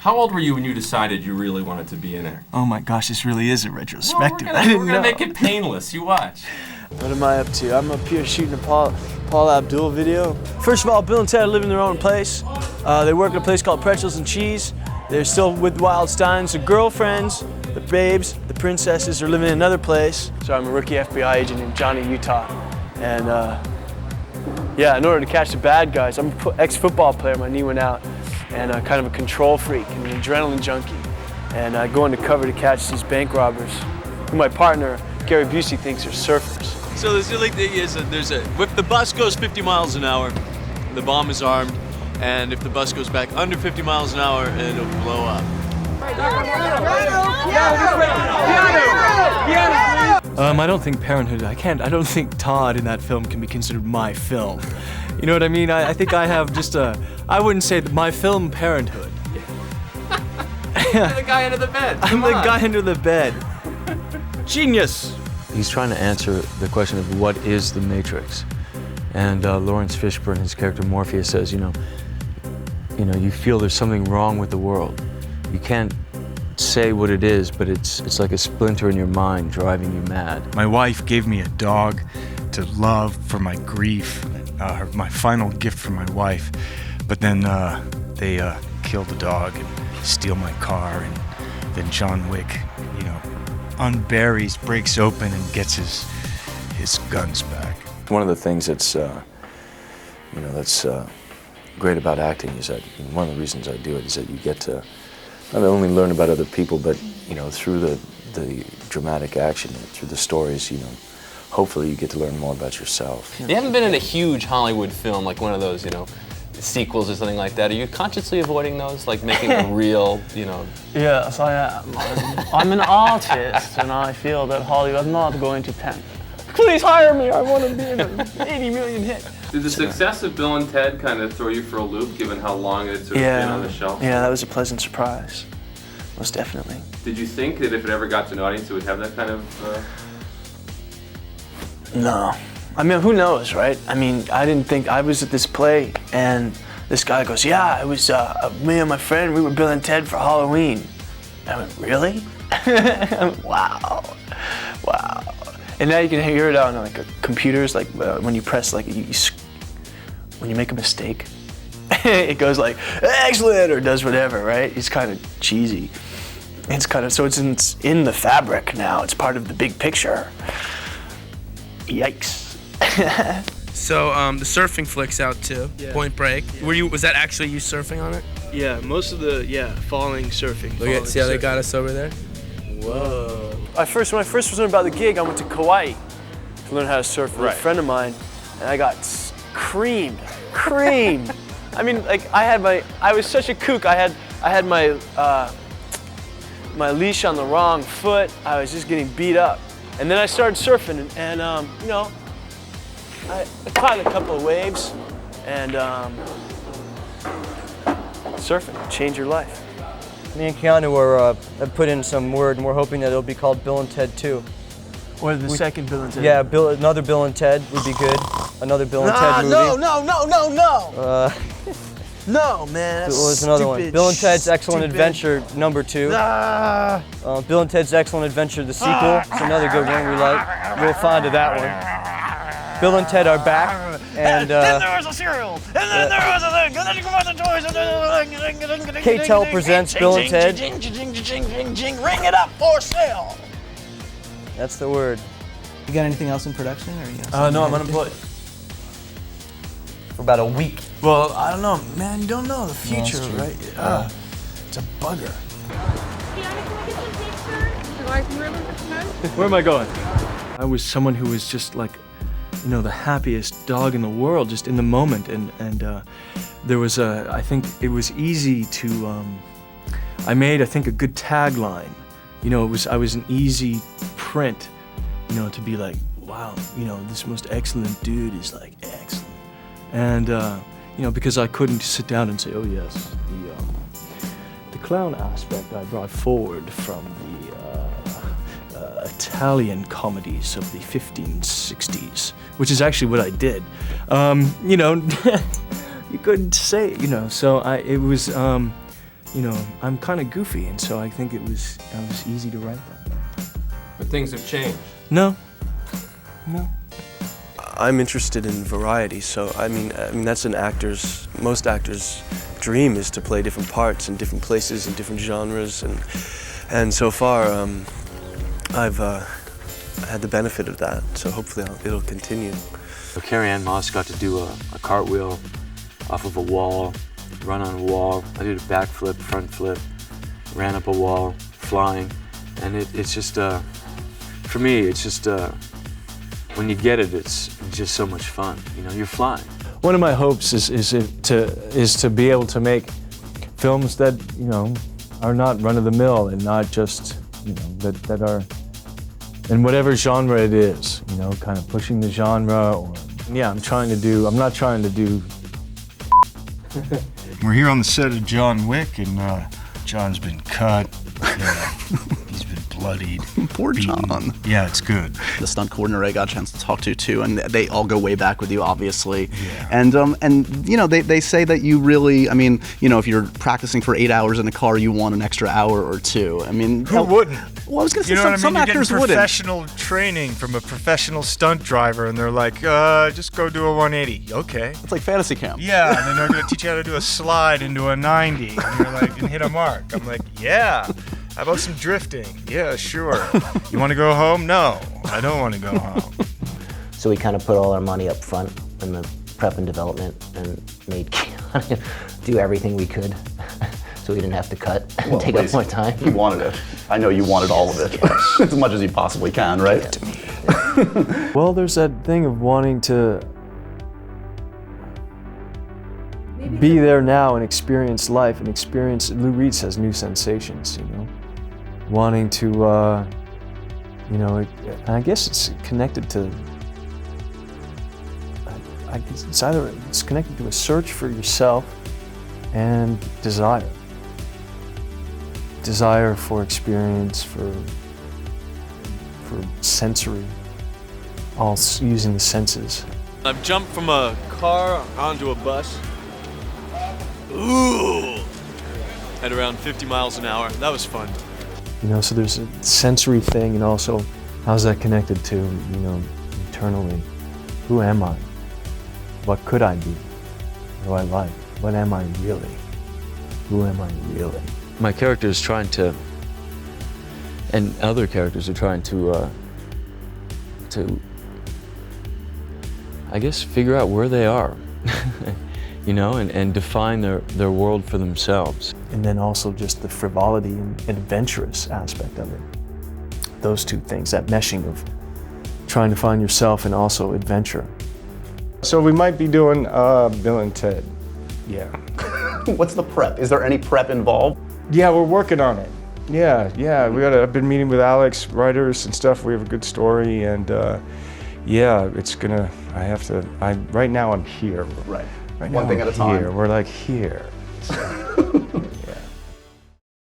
How old were you when you decided you really wanted to be in it? Oh my gosh, this really is a retrospective. Well, we're gonna make it painless. You watch. What am I up to? I'm up here shooting a Paul Abdul video. First of all, Bill and Ted live in their own place. They work at a place called Pretzels and Cheese. They're still with Wildsteins. The girlfriends, the babes, the princesses are living in another place. So I'm a rookie FBI agent in Johnny, Utah. And yeah, in order to catch the bad guys, I'm an ex-football player. My knee went out. And kind of a control freak and an adrenaline junkie. And I go undercover to catch these bank robbers, who my partner, Gary Busey, thinks are surfers. So the silly thing is that if the bus goes 50 miles an hour, the bomb is armed, and if the bus goes back under 50 miles an hour, it'll blow up. I don't think Parenthood, I don't think Todd in that film can be considered my film. You know what I mean? I think I have just I wouldn't say that my film Parenthood. You're the guy under the bed. I'm the guy under the bed. Genius. He's trying to answer the question of what is the Matrix. And Lawrence Fishburne, his character Morpheus, says, you know, you feel there's something wrong with the world. You can't say what it is, but it's like a splinter in your mind driving you mad. My wife gave me a dog to love for my grief, my final gift from my wife. But then they kill the dog and steal my car, and then John Wick, unburies, breaks open, and gets his guns back. One of the things that's great about acting is that one of the reasons I do it is that you get to not only learn about other people, but through the dramatic action, through the stories, hopefully you get to learn more about yourself. You haven't been in a huge Hollywood film like one of those, sequels or something like that. Are you consciously avoiding those, like making a real, Yes, I am. I'm an artist, and I feel that Hollywood, I'm not going to tempt. Please hire me, I want to be in an 80 million hit. Did the success of Bill and Ted kind of throw you for a loop, given how long it had sort of been on the shelf? Yeah, that was a pleasant surprise, most definitely. Did you think that if it ever got to an audience, it would have that kind of... No. I mean, who knows, right? I mean, I didn't think, I was at this play, and this guy goes, yeah, it was me and my friend, we were Bill and Ted for Halloween. I went, really? Wow. And now you can hear it on like computers, like when you press, like when you make a mistake, it goes like, excellent, or does whatever, right? It's kind of cheesy. It's kind of, so it's in the fabric now. It's part of the big picture. Yikes. So the surfing flick's out too, yeah. Point Break. Yeah. Was that actually you surfing on it? Yeah, most of the, falling surfing. See how they got us over there? Whoa. When I first was learning about the gig, I went to Kauai to learn how to surf with a friend of mine, and I got creamed. I mean, like I was such a kook. I had my my leash on the wrong foot. I was just getting beat up. And then I started surfing, and I caught a couple of waves, and surfing changed your life. Me and Keanu have put in some word, and we're hoping that it'll be called Bill and Ted 2. Or the second Bill and Ted. Yeah, another Bill and Ted would be good. Another Bill and Ted movie. No. No, man, that's What was another one? Bill and Ted's Excellent Adventure number 2. Bill and Ted's Excellent Adventure, the sequel. It's another good one we like. Real fond of that one. Bill and Ted are back. And then there was a cereal. And then there was a thing. And then you come out the toys. K-Tel presents Bill and Ted. Ring it up for sale. That's the word. You got anything else in production? Or No, I'm unemployed. For about a week. Well, I don't know, man. You don't know the future, right? It's a bugger. Where am I going? I was someone who was just like, the happiest dog in the world, just in the moment, and there was I think it was easy to. I made, I think, a good tagline. I was an easy print, to be like, wow, this most excellent dude is like excellent. And, because I couldn't sit down and say, oh yes, the clown aspect I brought forward from the Italian comedies of the 1560s, which is actually what I did. You couldn't say, so it was, you know, I'm kind of goofy, and so I think I was easy to write that. But things have changed. No. I'm interested in variety, so I mean that's most actors' dream is to play different parts in different places and different genres, and so far I've had the benefit of that, so hopefully it'll continue. So Carrie-Anne Moss got to do a cartwheel off of a wall, run on a wall. I did a backflip, front flip, ran up a wall, flying, and it's just, for me, it's just, when you get it, it's just so much fun. You know, you're flying. One of my hopes is to be able to make films that, you know, are not run-of-the-mill and not just, you know, that are in whatever genre it is, you know, kind of pushing the genre. Or yeah, I'm not trying to do. We're here on the set of John Wick, and John's been cut. He's been bloodied. Poor John. Yeah, it's good. The stunt coordinator I got a chance to talk to too, and they all go way back with you, obviously. Yeah. And you know, they say that you really, I mean, you know, if you're practicing for 8 hours in a car, you want an extra hour or two. I mean, who wouldn't? Well, I was gonna say you know some actors you're getting wouldn't. professional training from a professional stunt driver, and they're like, just go do a 180. Okay. It's like fantasy camp. Yeah, and then they're gonna teach you how to do a slide into a 90, and you're like, and hit a mark. I'm like, yeah. How about some drifting? Yeah, sure. You want to go home? No, I don't want to go home. So we kind of put all our money up front in the prep and development and made Keanu do everything we could so we didn't have to cut and take up more time. You wanted it. I know you wanted all of it. As much as you possibly can, right? Yeah. Well, there's that thing of wanting to be there now and experience life and experience, Lou Reed says, new sensations, you know? Wanting to, you know, I guess it's connected to, I guess it's connected to a search for yourself and desire. Desire for experience, for sensory, all using the senses. I've jumped from a car onto a bus. Ooh! At around 50 miles an hour. That was fun. You know, so there's a sensory thing, and also how's that connected to, you know, internally? Who am I? What could I be? What do I like? What am I really? Who am I really? My character is trying to, and other characters are trying to, I guess, figure out where they are, you know, and define their world for themselves. And then also just the frivolity and adventurous aspect of it. Those two things, that meshing of trying to find yourself and also adventure. So we might be doing Bill and Ted. Yeah. What's the prep? Is there any prep involved? Yeah, we're working on it. Yeah. I've been meeting with Alex, writers and stuff. We have a good story, and yeah, it's gonna. Right now I'm here. Right. Right One now thing I'm at a time. Here. We're like here. So.